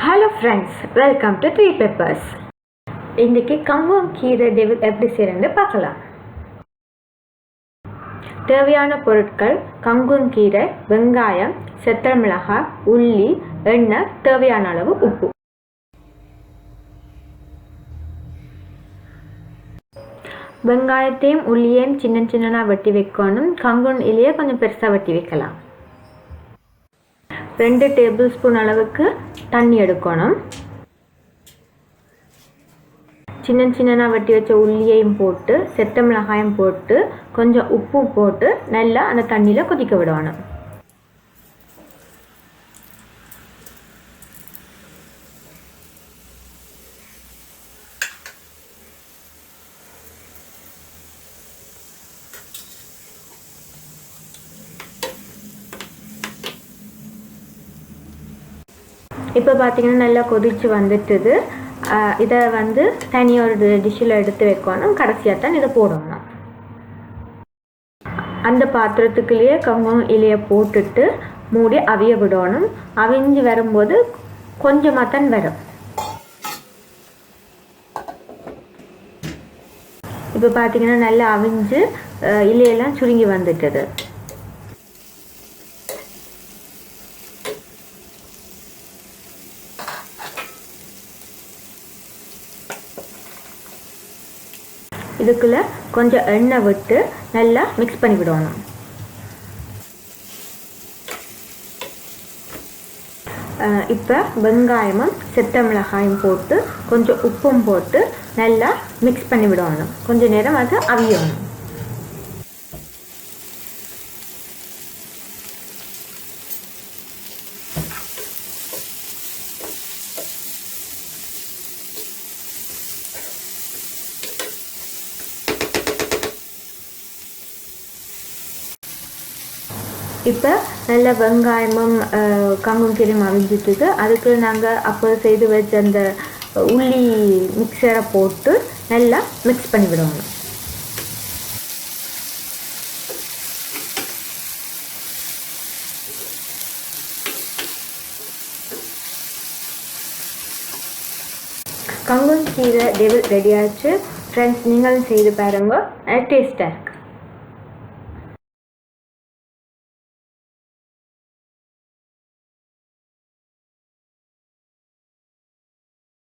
Hello friends, welcome to Three Peppers. இன்றைக்கி kangkong கீரை எப்படி செய்யறதுன்னு பார்க்கலாம். தேவையான பொருட்கள் கங்கோங் கீரை, வெங்காயம், செத்த மிளகாய், உள்ளி, எண்ணெய், தேவையான அளவு உப்பு. வெங்காயத்தையும் உள்ளியையும் சின்ன சின்னதாக வெட்டி வைக்கணும். கங்கோங் இலையை கொஞ்சம் பெருசாக வெட்டி வைக்கலாம். 2 டேபிள் ஸ்பூன் அளவுக்கு தண்ணி எடுக்கணும். சின்ன சின்னதாக வெட்டி வச்ச உள்ளியையும் போட்டு செத்த மிளகாயும் போட்டு கொஞ்சம் உப்பும் போட்டு நல்லா அந்த தண்ணியில் கொதிக்க விடணும். இப்போ பார்த்தீங்கன்னா நல்லா கொதிச்சு வந்துட்டுது. இதை தனியாக ஒரு டிஷ்ஷில் எடுத்து வைக்கணும். கடைசியாக தான் இதை போடணும். அந்த பாத்திரத்துக்குள்ளேயே கங்கோங் இலையை போட்டுட்டு மூடி அவிய விடணும். அவிஞ்சு வரும்போது கொஞ்சமாக தான் வரும். இப்போ பார்த்தீங்கன்னா நல்லா அவிஞ்சு இலையெல்லாம் சுருங்கி வந்துட்டுது. இதுக்குள்ளே கொஞ்சம் எண்ணெய் விட்டு நல்லா மிக்ஸ் பண்ணி விடணும். இப்போ வெங்காயமும் செத்த மிளகாயும் போட்டு கொஞ்சம் உப்பும் போட்டு நல்லா மிக்ஸ் பண்ணி விடணும். கொஞ்சம் நேரம் அது அவியணும். இப்போ நல்ல வெங்காயமும் கங்கோங் கீரையும் அவிஞ்சிட்டு அதுக்கு நாங்கள் அப்போ செய்து வச்ச அந்த உள்ளி மிக்சரை போட்டு நல்லா மிக்ஸ் பண்ணி விடுவோம். கங்கோங் கீரை ரெடி ஆச்சு ஃப்ரெண்ட்ஸ். நீங்களும் செய்து பாருங்க, டேஸ்டாக இருக்கு.